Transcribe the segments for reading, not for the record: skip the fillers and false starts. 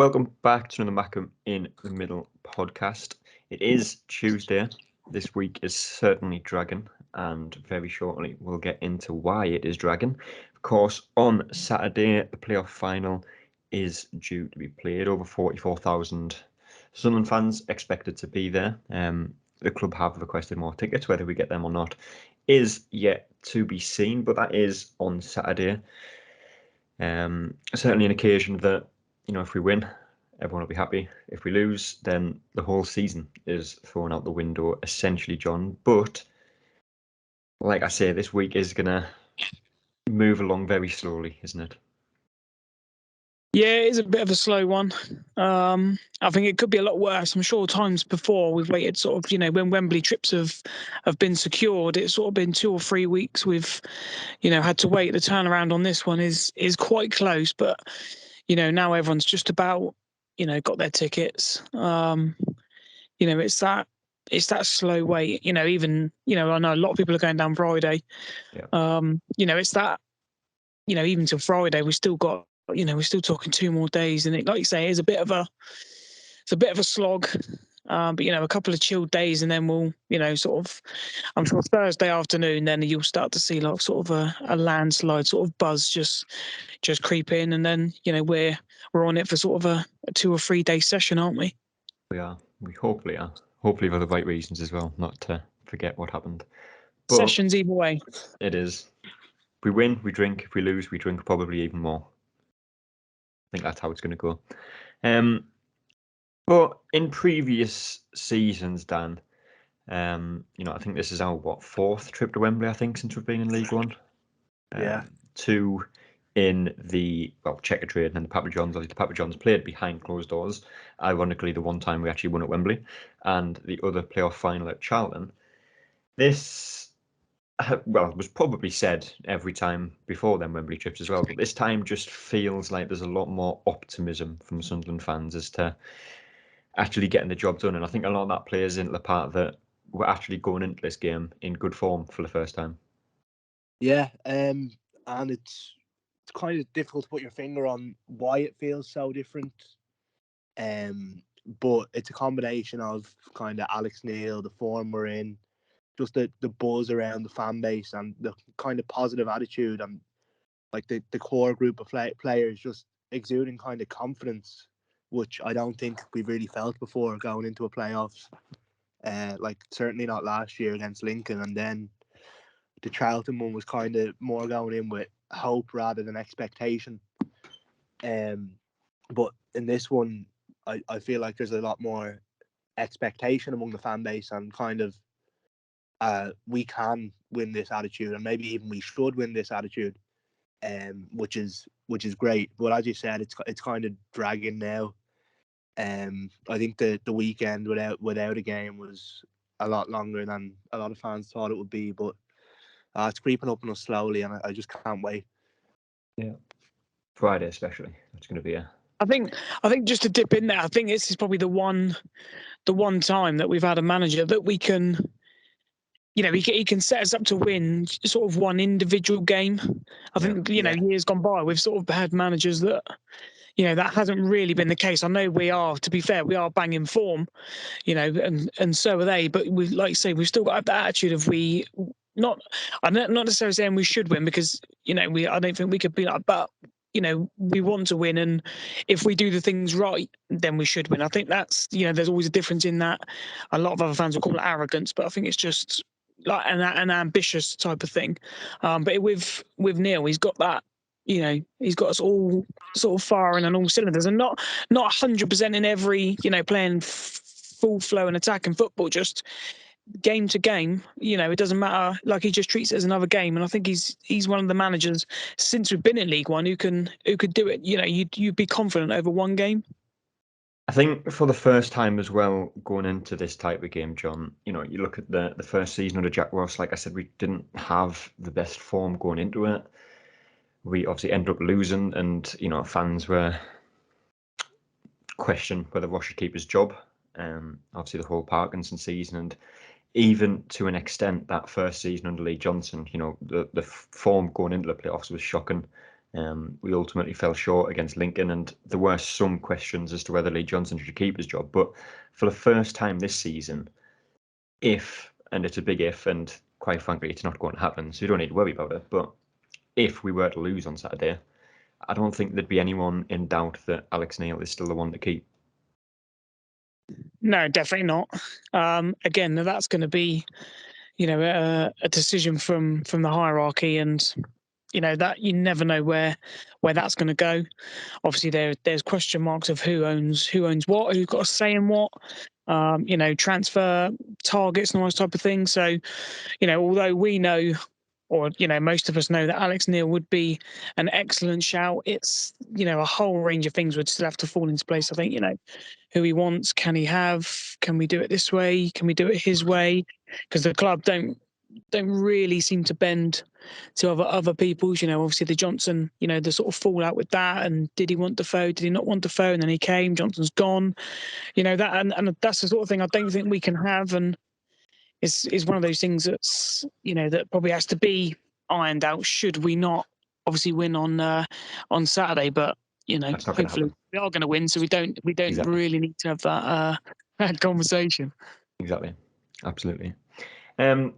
Welcome back to another Mackem in the Middle podcast. It is Tuesday. This week is certainly dragging, and very shortly we'll get into why it is dragging. Of course, on Saturday, the playoff final is due to be played. Over 44,000 Sunderland fans expected to be there. The club have requested more tickets. Whether we get them or not is yet to be seen, but that is on Saturday. Certainly an occasion that, if we win, everyone will be happy. If we lose, then the whole season is thrown out the window, essentially, John. But, like I say, this week is going to move along very slowly, isn't it? Yeah, it is a bit of a slow one. I think it could be a lot worse. I'm sure times before we've waited sort of, when Wembley trips have been secured, it's sort of been 2 or 3 weeks we've, had to wait. The turnaround on this one is quite close, but, now everyone's just about, got their tickets. It's that slow wait. Even, I know a lot of people are going down Friday. Yeah. It's that, even till Friday, we've still got, we're still talking 2 more days, and it, like you say, is a bit of a slog. But a couple of chilled days, and then we'll, sort of, I'm sure Thursday afternoon, then you'll start to see like sort of a landslide sort of buzz just creep in, and then we're on it for sort of a 2 or 3 day session, aren't we? We are. We hopefully are. Hopefully for the right reasons as well, not to forget what happened. But sessions either way. It is. If we win, we drink. If we lose, we drink probably even more. I think that's how it's going to go. But in previous seasons, Dan, I think this is our 4th trip to Wembley, I think, since we've been in League One. Yeah. 2 in the Checkatrade and then the Papa John's. Obviously, the Papa John's played behind closed doors. Ironically, the one time we actually won at Wembley, and the other playoff final at Charlton. This, it was probably said every time before them Wembley trips as well, but this time just feels like there's a lot more optimism from Sunderland fans as to actually getting the job done. And I think a lot of that plays into the part that we're actually going into this game in good form for the first time. Yeah, and it's kind of difficult to put your finger on why it feels so different. But it's a combination of kind of Alex Neil, the form we're in, just the buzz around the fan base, and the kind of positive attitude, and like the core group of players just exuding kind of confidence, which I don't think we've really felt before going into a playoffs. Like certainly not last year against Lincoln, and then the Charlton one was kind of more going in with hope rather than expectation. But in this one, I feel like there's a lot more expectation among the fan base, and kind of we can win this attitude, and maybe even we should win this attitude, which is great. But as you said, it's kind of dragging now. I think the weekend without a game was a lot longer than a lot of fans thought it would be, but it's creeping up on us slowly, and I just can't wait. Yeah, Friday especially. It's going to be I think just to dip in there, I think this is probably the one time that we've had a manager that we can, he can set us up to win sort of one individual game. I think, years gone by, we've sort of had managers that, that hasn't really been the case. I know to be fair, we are banging form, and so are they. But we, like you say, we've still got that attitude of I'm not necessarily saying we should win, because, I don't think we could be like, but, we want to win. And if we do the things right, then we should win. I think that's, there's always a difference in that. A lot of other fans will call it arrogance, but I think it's just like an ambitious type of thing. But with Neil, he's got that, he's got us all sort of firing on all cylinders, and not 100% in every, playing full flow and attacking football, just game to game. It doesn't matter. Like, he just treats it as another game, and I think he's one of the managers since we've been in League One who could do it. You'd be confident over one game. I think for the first time as well, going into this type of game, John, you look at the first season under Jack Ross, like I said, we didn't have the best form going into it. We obviously ended up losing, and, fans were questioning whether Ross should keep his job. Obviously the whole Parkinson season, and even to an extent that first season under Lee Johnson, the form going into the playoffs was shocking. We ultimately fell short against Lincoln, and there were some questions as to whether Lee Johnson should keep his job. But for the first time this season, if, and it's a big if, and quite frankly, it's not going to happen, so you don't need to worry about it. But if we were to lose on Saturday, I don't think there'd be anyone in doubt that Alex Neil is still the one to keep. No, definitely not. Again, that's going to be, a decision from the hierarchy, and that you never know where that's going to go. Obviously, there's question marks of who owns what, who's got a say in what. Transfer targets and all those type of things. So, although we know, or most of us know that Alex Neil would be an excellent shout, it's a whole range of things would still have to fall into place. I think who he wants, can we do it this way, can we do it his way, because the club don't really seem to bend to other people's. Obviously the Johnson, the sort of fallout with that, and did he want Defoe, did he not want Defoe, and then he came, Johnson's gone, that, and that's the sort of thing I don't think we can have, and is one of those things that's that probably has to be ironed out should we not obviously win on Saturday. But That's not going to hopefully happen. we are going to win, so we don't Exactly. really need to have that conversation. Exactly, absolutely.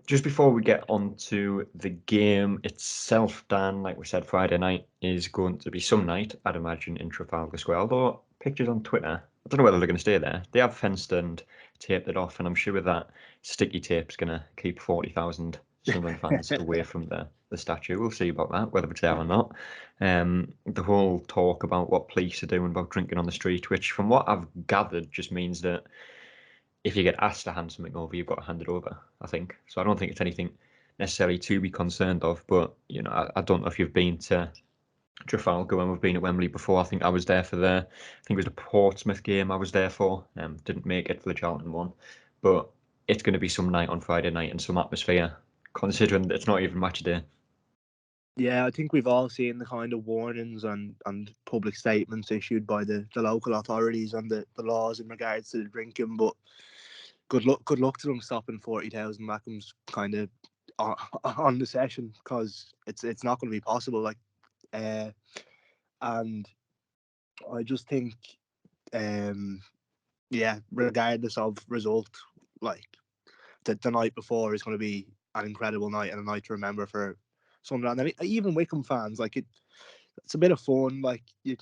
Just before we get on to the game itself, Dan, like we said, Friday night is going to be some night, I'd imagine, in Trafalgar Square. Although pictures on Twitter, I don't know whether they're going to stay there. They have fenced and taped it off, and I'm sure that sticky tape's going to keep 40,000 Sunderland fans away from the statue. We'll see about that, whether it's there or not. The whole talk about what police are doing about drinking on the street, which from what I've gathered just means that if you get asked to hand something over, you've got to hand it over, I think. So I don't think it's anything necessarily to be concerned of. But, I don't know if you've been to Trafalgar when we've been at Wembley before. I think I was there for I think it was the Portsmouth game I was there for. Didn't make it for the Charlton one. But it's going to be some night on Friday night and some atmosphere, considering that it's not even match day. Yeah, I think we've all seen the kind of warnings and public statements issued by the local authorities on the laws in regards to the drinking. But good luck to them stopping 40,000 Mackem's kind of on the session, because it's not going to be possible. And I just think, regardless of result, like the night before is going to be an incredible night and a night to remember for Sunderland. I mean, even Wickham fans, it's a bit of fun. Like, the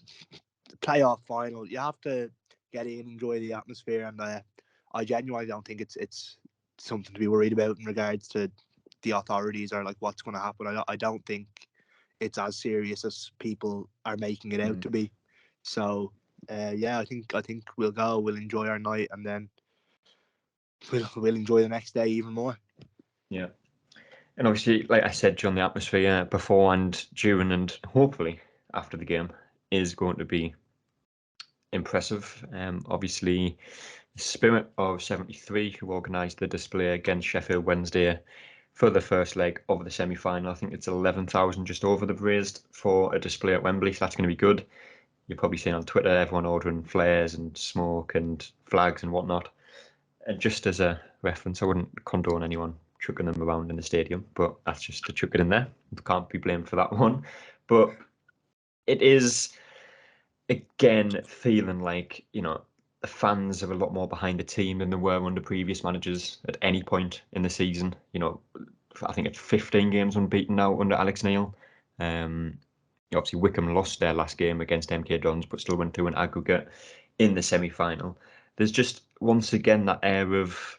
playoff final, you have to get in, enjoy the atmosphere, and I genuinely don't think it's something to be worried about in regards to the authorities or like what's going to happen. I don't think it's as serious as people are making it out to be. So I think we'll go, we'll enjoy our night, and then we'll enjoy the next day even more. Yeah. And obviously, like I said, John, the atmosphere before and during and hopefully after the game is going to be impressive. Obviously, the Spirit of 73, who organised the display against Sheffield Wednesday for the first leg of the semi-final. I think it's 11,000 just over they've raised for a display at Wembley, so that's going to be good. You're probably seeing on Twitter everyone ordering flares and smoke and flags and whatnot. And just as a reference, I wouldn't condone anyone chucking them around in the stadium, but that's just to chuck it in there. Can't be blamed for that one. But it is, again, feeling like, the fans are a lot more behind the team than they were under previous managers at any point in the season. I think it's 15 games unbeaten now under Alex Neil. Obviously, Wickham lost their last game against MK Dons, but still went through an aggregate in the semi-final. There's just, once again, that air of,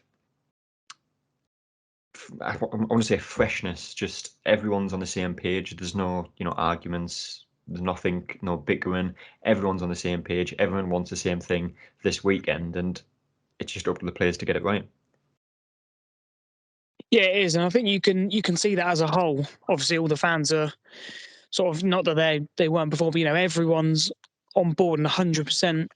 I want to say freshness, just everyone's on the same page. There's no, arguments. There's nothing, no bickering. Everyone's on the same page. Everyone wants the same thing this weekend, and it's just up to the players to get it right. Yeah, it is, and I think you can see that as a whole. Obviously, all the fans are sort of, not that they weren't before, but everyone's on board and 100%.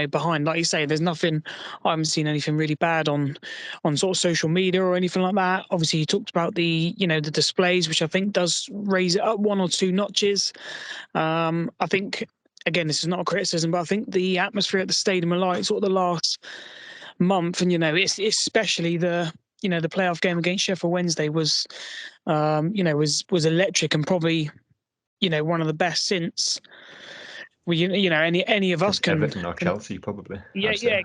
Behind, like you say, there's nothing. I haven't seen anything really bad on sort of social media or anything like that. Obviously, you talked about the the displays, which I think does raise it up one or two notches. I think, again, this is not a criticism, but I think the atmosphere at the Stadium of Light sort of the last month, and it's especially the the playoff game against Sheffield Wednesday was was electric, and probably one of the best since any of us can. Everton or Chelsea, probably. Yeah,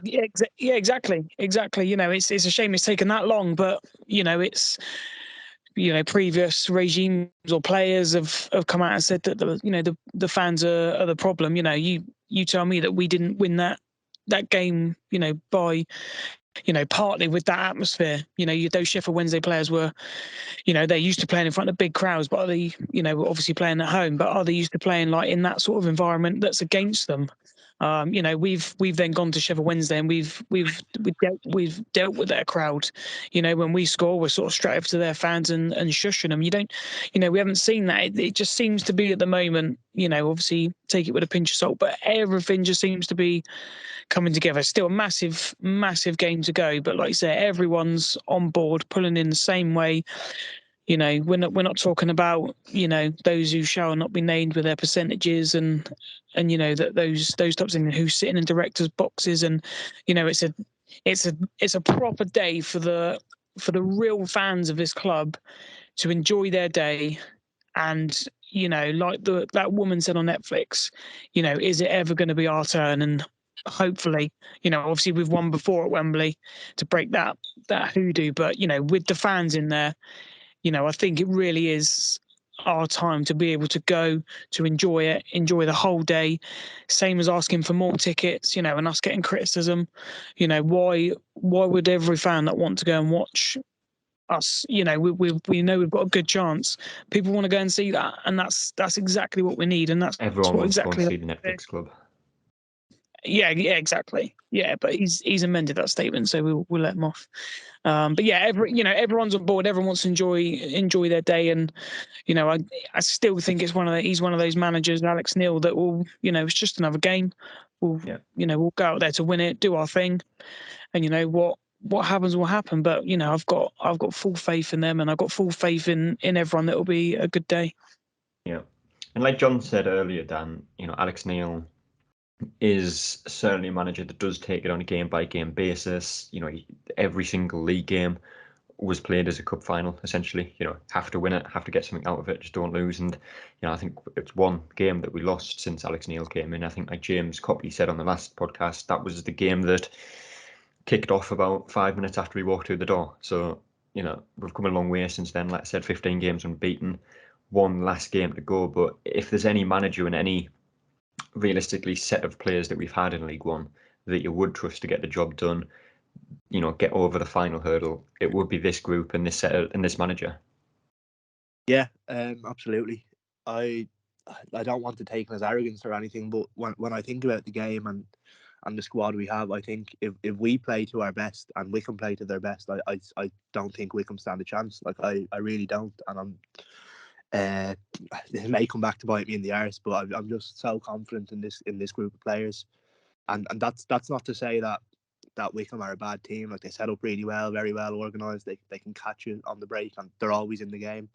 exactly. It's a shame it's taken that long, but it's previous regimes or players have come out and said that the fans are the problem. You tell me that we didn't win that game, by partly with that atmosphere. Those Sheffield Wednesday players were, they're used to playing in front of big crowds, but are they, obviously playing at home, but are they used to playing like in that sort of environment that's against them? We've then gone to Sheffield Wednesday and we've dealt with their crowd. When we score, we're sort of straight up to their fans and shushing them. We haven't seen that. It just seems to be at the moment. Obviously take it with a pinch of salt, but everything just seems to be coming together. Still a massive game to go, but like you say, everyone's on board, pulling in the same way. We're not talking about those who shall not be named with their percentages and that those types of things, who's sitting in directors' boxes, and it's a proper day for the real fans of this club to enjoy their day. And like that woman said on Netflix, is it ever going to be our turn? And hopefully, obviously we've won before at Wembley to break that hoodoo, but with the fans in there, I think it really is our time to be able to go to enjoy the whole day. Same as asking for more tickets, and us getting criticism. Why would every fan that want to go and watch us, we know we've got a good chance. People want to go and see that, and that's exactly what we need, and that's Everyone what wants to go exactly. and see the Netflix club. Yeah, exactly. Yeah, but he's amended that statement, so we'll let him off. But yeah, everyone's on board. Everyone wants to enjoy their day, and I still think he's one of those managers, Alex Neil, that will, it's just another game. We'll go out there to win it, do our thing, and what happens will happen. But I've got full faith in them, and I've got full faith in everyone that will be a good day. Yeah, and like John said earlier, Dan, Alex Neil is certainly a manager that does take it on a game-by-game basis. Every single league game was played as a cup final, essentially. Have to win it, have to get something out of it, just don't lose. And I think it's one game that we lost since Alex Neil came in. I think, like James Copley said on the last podcast, that was the game that kicked off about 5 minutes after we walked through the door. So we've come a long way since then. Like I said, 15 games unbeaten, one last game to go. But if there's any manager and any realistically set of players that we've had in League One that you would trust to get the job done, get over the final hurdle, it would be this group and this set and this manager. Yeah, absolutely. I don't want to take it as arrogance or anything, but when I think about the game and the squad we have, I think if we play to our best and Wickham play to their best, I don't think Wickham stand a chance. Like I really don't, and I'm it may come back to bite me in the arse, but I'm just so confident in this group of players, and that's not to say that Wickham are a bad team. Like, they set up really well, very well organised. They can catch you on the break, and they're always in the game.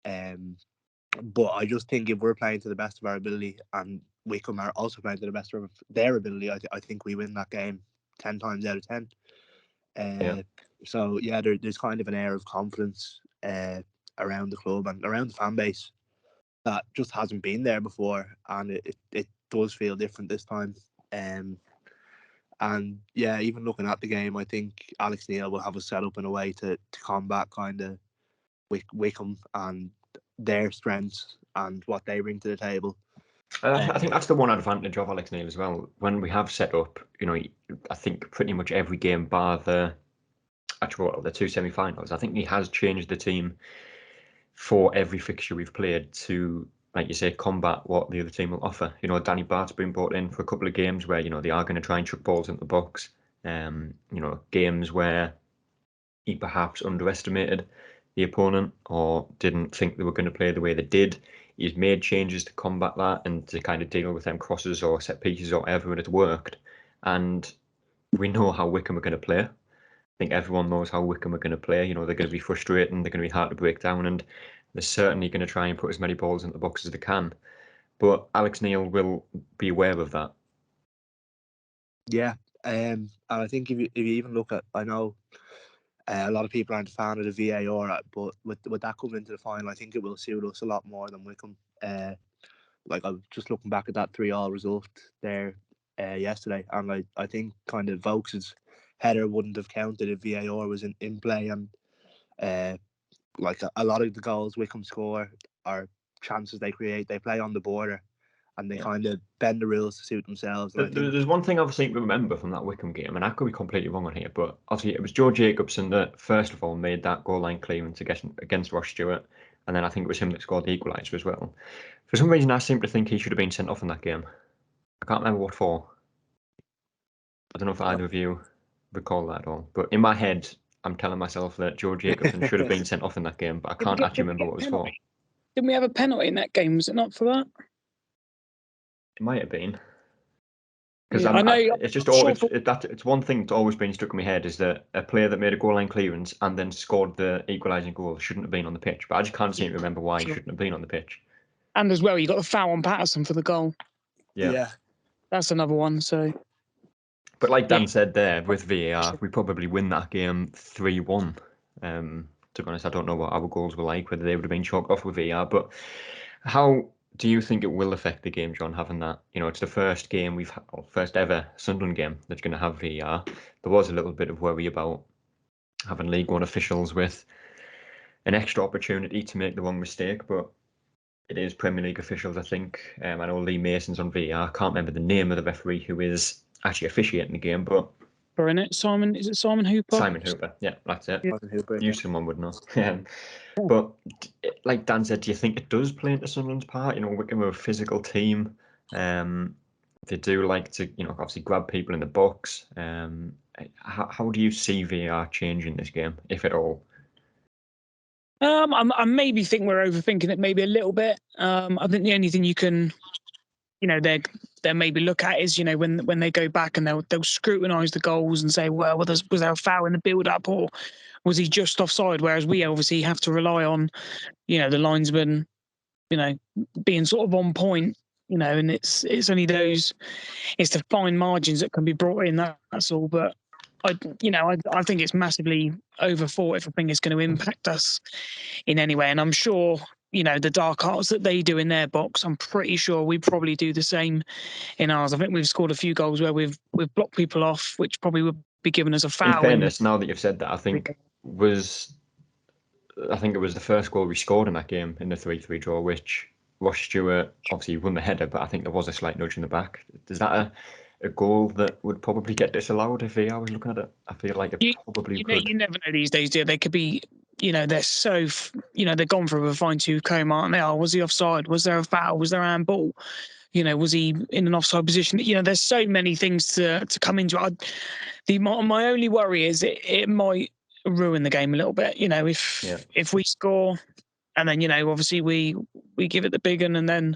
But I just think if we're playing to the best of our ability and Wickham are also playing to the best of their ability, I think we win that game 10 times out of 10. So yeah, there's kind of an air of confidence around the club and around the fan base that just hasn't been there before, and it does feel different this time. And yeah, even looking at the game, I think Alex Neil will have us set up in a way to combat kind of Wickham and their strengths and what they bring to the table. I think that's the one advantage of Alex Neil as well. When we have set up, I think pretty much every game bar the two semi-finals, I think he has changed the team for every fixture we've played to, like you say, combat what the other team will offer. Danny Bart's been brought in for a couple of games where, they are going to try and chuck balls into the box. Games where he perhaps underestimated the opponent or didn't think they were going to play the way they did. He's made changes to combat that and to kind of deal with them crosses or set pieces or whatever, and it's worked. And we know how Wickham are going to play. I think everyone knows how Wickham are going to play. They're going to be frustrating, they're going to be hard to break down, and they're certainly going to try and put as many balls into the box as they can. But Alex Neil will be aware of that. Yeah, and I think if you even look at, I know a lot of people aren't a fan of the VAR, but with that coming into the final, I think it will suit us a lot more than Wickham. Like I was just looking back at that 3-3 result there yesterday, and I think kind of Vokes's header wouldn't have counted if VAR was in play, and like a lot of the goals Wickham score are chances they create. They play on the border, and they kind of bend the rules to suit themselves. And There's one thing I seem to remember from that Wickham game, and I could be completely wrong on here, but obviously it was Joe Jacobson that first of all made that goal line clearance against Ross Stewart, and then I think it was him that scored the equaliser as well. For some reason, I seem to think he should have been sent off in that game. I can't remember what for. I don't know if either of you recall that at all, but in my head, I'm telling myself that Joe Jacobson should have been sent off in that game, but I can't actually remember what it was for. Didn't we have a penalty in that game? Was it not for that? It might have been. Because I know. it's one thing that's always been stuck in my head is that a player that made a goal line clearance and then scored the equalising goal shouldn't have been on the pitch. But I just can't seem to remember why he shouldn't have been on the pitch. And as well, you got the foul on Patterson for the goal. Yeah. That's another one. So. But like Dan said there, with VAR, we probably win that game 3-1. To be honest, I don't know what our goals were like, whether they would have been chalked off with VAR. But how do you think it will affect the game, John, having that? You know, it's the first game we've had, first ever Sunderland game that's going to have VAR. There was a little bit of worry about having League One officials with an extra opportunity to make the wrong mistake, but it is Premier League officials, I think. I know Lee Mason's on VAR. I can't remember the name of the referee who is actually officiating the game, but in it, Simon, is it Simon Hooper? Simon Hooper, yeah, that's it. Simon Hooper, You someone would know. But like Dan said, do you think it does play into Sunderland's part? You know, Wickham are a physical team. They do like to, you know, obviously grab people in the box. How do you see VAR changing this game, if at all? I maybe think we're overthinking it maybe a little bit. I think the only thing you can, you know, they maybe look at is, you know, when they go back and they'll scrutinise the goals and say, well, was there a foul in the build-up, or was he just offside? Whereas we obviously have to rely on, you know, the linesman, you know, being sort of on point, you know, and it's only those, it's the fine margins that can be brought in. That's all. But I think it's massively overthought if I think it's going to impact us in any way. And I'm sure, you know, the dark arts that they do in their box, I'm pretty sure we probably do the same in ours. I think we've scored a few goals where we've blocked people off, which probably would be given as a foul. In fairness, now that you've said that, I think it was the first goal we scored in that game in the 3-3 draw, which Ross Stewart obviously won the header, but I think there was a slight nudge in the back. Is that a goal that would probably get disallowed if VAR was looking at it? I feel like it probably could. You never know these days, do you? They could be, you know, they're so, you know, they're gone through a fine-tooth comb, aren't they? Oh, was he offside? Was there a foul? Was there a handball? You know, was he in an offside position? You know, there's so many things to come into it. My only worry is it might ruin the game a little bit. You know, if we score and then, you know, obviously we give it the big one and then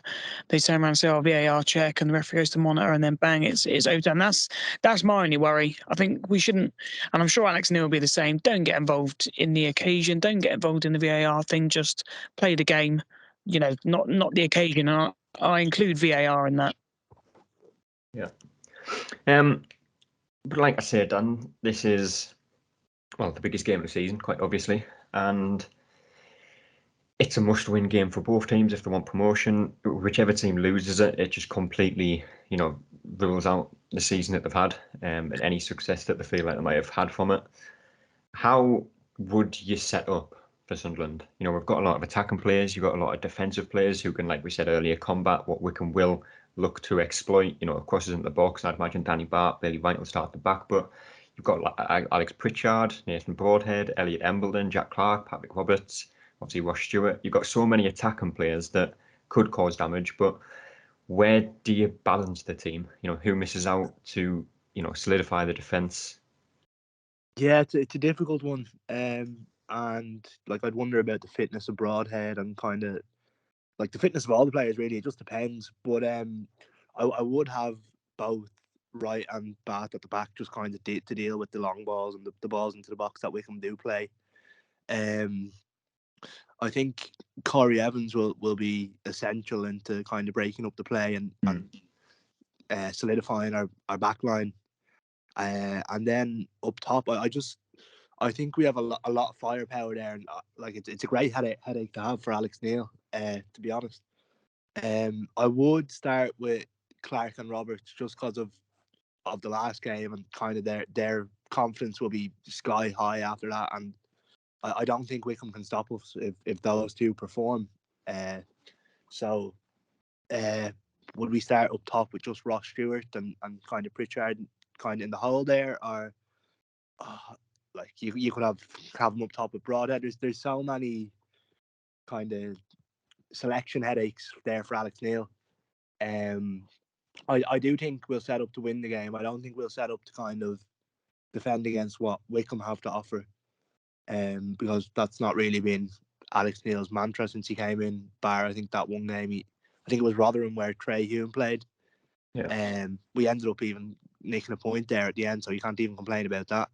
they turn around and say, oh, VAR check, and the referee goes to monitor, and then bang, it's overdone. That's my only worry. I think we shouldn't, and I'm sure Alex Neil will be the same. Don't get involved in the occasion. Don't get involved in the VAR thing. Just play the game. You know, not the occasion. And I include VAR in that. Yeah. But like I said, Dan, this is, well, the biggest game of the season, quite obviously, and it's a must-win game for both teams if they want promotion. Whichever team loses it, it just completely, you know, rules out the season that they've had and any success that they feel like they might have had from it. How would you set up for Sunderland? You know, we've got a lot of attacking players. You've got a lot of defensive players who can, like we said earlier, combat what Wickham will look to exploit. You know, crosses into the box. I'd imagine Danny Bart, Bailey Wright will start at the back, but you've got Alex Pritchard, Nathan Broadhead, Elliot Embledon, Jack Clark, Patrick Roberts, obviously Ross Stewart. You've got so many attacking players that could cause damage, but where do you balance the team? You know, who misses out to, you know, solidify the defence? Yeah, it's a difficult one. And like I'd wonder about the fitness of Broadhead and kind of like the fitness of all the players. Really, it just depends. But I would have both Wright and Bath at the back, just kind of to deal with the long balls and the balls into the box that Wickham do play. I think Corey Evans will be essential into kind of breaking up the play and solidifying our back line. And then up top, I think we have a lot of firepower there, and like it's a great headache to have for Alex Neil, to be honest. I would start with Clark and Roberts just because of the last game, and kind of their confidence will be sky high after that. And I don't think Wickham can stop us if those two perform. So would we start up top with just Ross Stewart and kind of Pritchard kind of in the hole there, or like you could have them up top with Broadhead? There's so many kind of selection headaches there for Alex Neil. I do think we'll set up to win the game. I don't think we'll set up to kind of defend against what Wickham have to offer. Because that's not really been Alex Neil's mantra since he came in. Bar, I think that one game, I think it was Rotherham where Trey Hume played. Yeah. We ended up even nicking a point there at the end, so you can't even complain about that.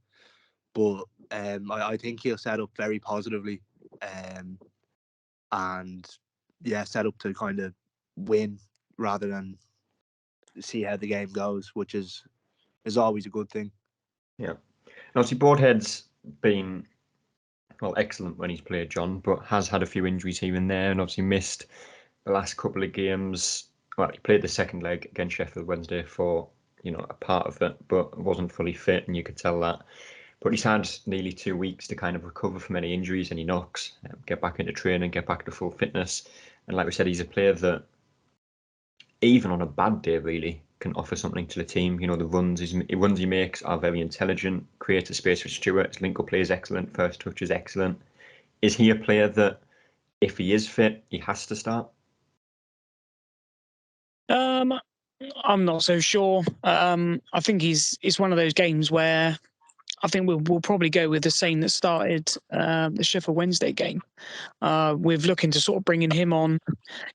But I think he'll set up very positively, and yeah, set up to kind of win rather than see how the game goes, which is always a good thing. Yeah. And obviously, Broadhead's been excellent when he's played, John, but has had a few injuries here and there, and obviously missed the last couple of games. Well, he played the second leg against Sheffield Wednesday for a part of it, but wasn't fully fit, and you could tell that. But he's had nearly 2 weeks to kind of recover from any injuries, any knocks, get back into training, get back to full fitness. And like we said, he's a player that, even on a bad day, really can offer something to the team. The runs he makes are very intelligent, creates a space for Stewart. His link-up play is excellent, first touch is excellent. Is he a player that, if he is fit, he has to start? I'm not so sure. I think it's one of those games where I think we'll probably go with the same that started the Sheffield Wednesday game. We're looking to sort of bringing him on.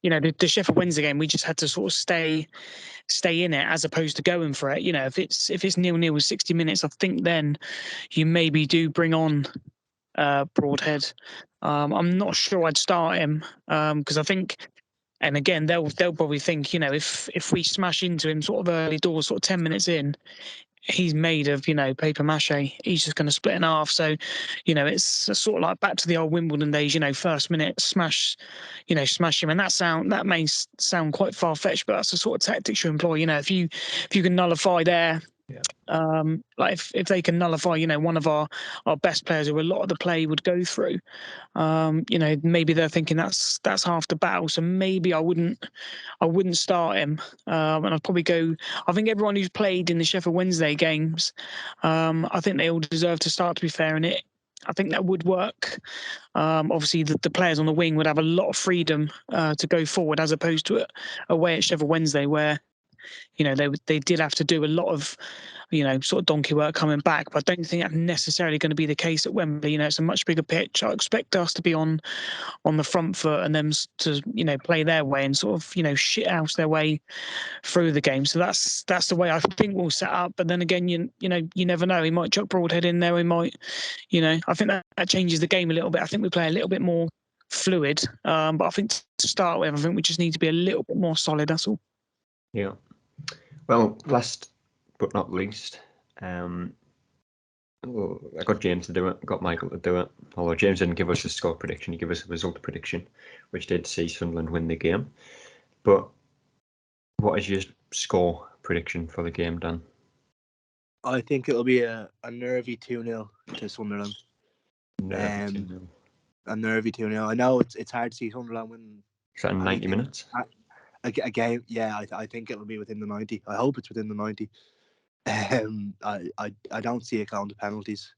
The Sheffield Wednesday game, we just had to sort of stay in it as opposed to going for it. If it's 0-0 with 60 minutes, I think then you maybe do bring on Broadhead. I'm not sure I'd start him because I think. And again, they'll probably think, if we smash into him sort of early doors, sort of 10 minutes in, he's made of, paper mache. He's just going to split in half. So, it's sort of like back to the old Wimbledon days, first minute smash him. And that may sound quite far fetched, but that's the sort of tactics you employ. If you can nullify there. Yeah. Like if they can nullify, one of our best players who a lot of the play would go through, maybe they're thinking that's half the battle. So maybe I wouldn't start him, and I'd probably go. I think everyone who's played in the Sheffield Wednesday games, I think they all deserve to start. To be fair, and I think that would work. Obviously, the players on the wing would have a lot of freedom to go forward, as opposed to away at Sheffield Wednesday, where they did have to do a lot of sort of donkey work coming back. But I don't think that's necessarily going to be the case at Wembley. It's a much bigger pitch. I expect us to be on the front foot and them to play their way and sort of shit house their way through the game. So that's the way I think we'll set up. But then again, you never know. He might chuck Broadhead in there. He might, I think that changes the game a little bit. I think we play a little bit more fluid. But I think to start with, I think we just need to be a little bit more solid. That's all. Yeah. Well, last but not least, I got James to do it, got Michael to do it. Although James didn't give us a score prediction, he gave us a result prediction, which did see Sunderland win the game. But what is your score prediction for the game, Dan? I think it'll be a nervy 2-0 to Sunderland. Nervy 2-0. A nervy 2-0. I know it's hard to see Sunderland win. Is that in 90 minutes? A game, yeah, I think it'll be within the 90. I hope it's within the 90. I don't see it going to penalties.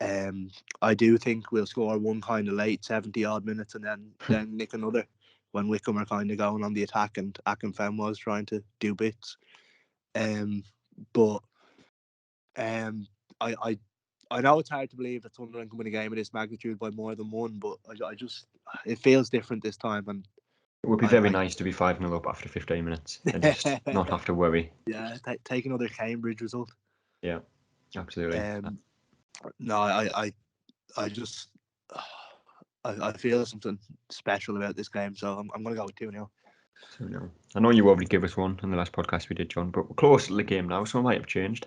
I do think we'll score one kind of late 70 odd minutes and then nick another when Wickham are kind of going on the attack and Akinfenwa was trying to do bits. But I know it's hard to believe that Sunderland can win a game of this magnitude by more than one, but I just it feels different this time. And it would be very nice to be 5-0 up after 15 minutes and just not have to worry. Yeah, take another Cambridge result. Yeah, absolutely. No, I just I feel something special about this game, so I'm going to go with 2-0. 2-0. I know you already gave us one in the last podcast we did, John, but we're close to the game now, so it might have changed.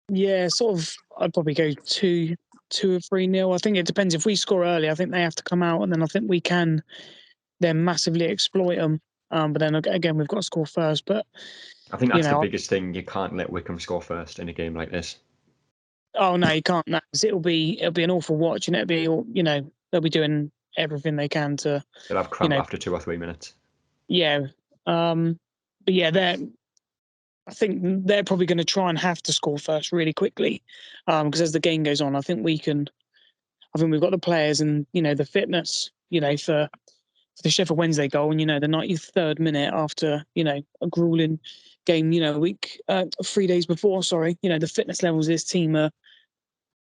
Yeah, sort of. I'd probably go 2-1 2 or 3-0. I think it depends. If we score early, I think they have to come out, and then I think we can then massively exploit them. But then again, we've got to score first. But I think that's the biggest thing. You can't let Wycombe score first in a game like this. Oh no, you can't. No, 'cause it'll be an awful watch, and it'll be they'll be doing everything they can to. They'll have cramp after 2 or 3 minutes. Yeah, but yeah, I think they're probably going to try and have to score first really quickly, because as the game goes on, I think we've got the players and the fitness, for the Sheffield Wednesday goal, and the 93rd minute after a grueling game, a week, 3 days before. Sorry, the fitness levels of this team are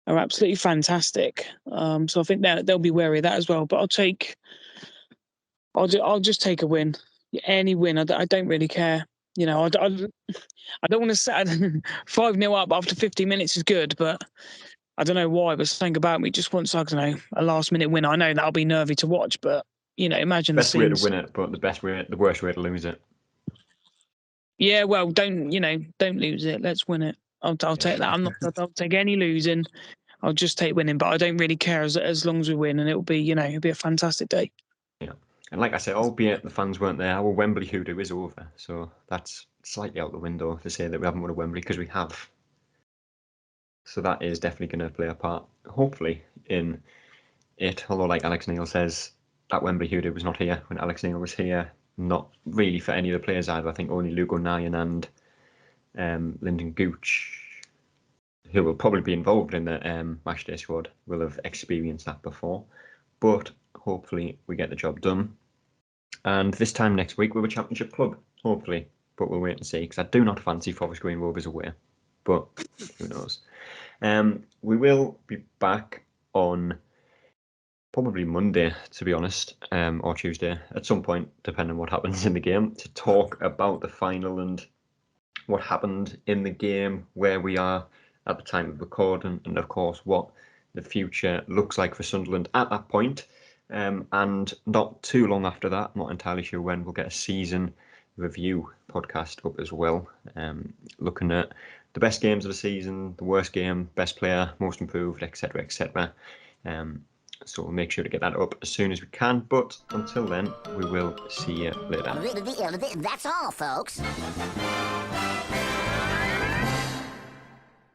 absolutely fantastic. So I think that they'll be wary of that as well. But I'll just take a win, any win. I don't really care. I don't want to set 5-0 up after 50 minutes is good, but I don't know why. But something about me just wants, I don't know, a last minute win. I know that'll be nervy to watch, but imagine best the way scenes. to win it, but the worst way to lose it. Yeah, well, don't lose it. Let's win it. I'll take that. I'll take any losing. I'll just take winning, but I don't really care as long as we win, and it'll be a fantastic day. Yeah, and like I said, albeit the fans weren't there, our Wembley hoodoo is over, so that's slightly out the window to say that we haven't won a Wembley, because we have. So that is definitely going to play a part, hopefully, in it. Although, like Alex Neil says, that Wembley hoodoo was not here when Alex Neil was here. Not really for any of the players either. I think only Lugo Nyan and Lyndon Gooch, who will probably be involved in the matchday squad, will have experienced that before. But hopefully we get the job done. And this time next week we're a Championship club, hopefully. But we'll wait and see, because I do not fancy Forest Green Rovers away. But who knows? We will be back on probably Monday, to be honest, or Tuesday at some point, depending on what happens in the game, to talk about the final and what happened in the game, where we are at the time of recording, and of course what the future looks like for Sunderland at that point. And not too long after that, not entirely sure when, we'll get a season review podcast up as well, looking at the best games of the season, the worst game, best player, most improved, etc., etc. So we'll make sure to get that up as soon as we can. But until then, we will see you later. That's all, folks.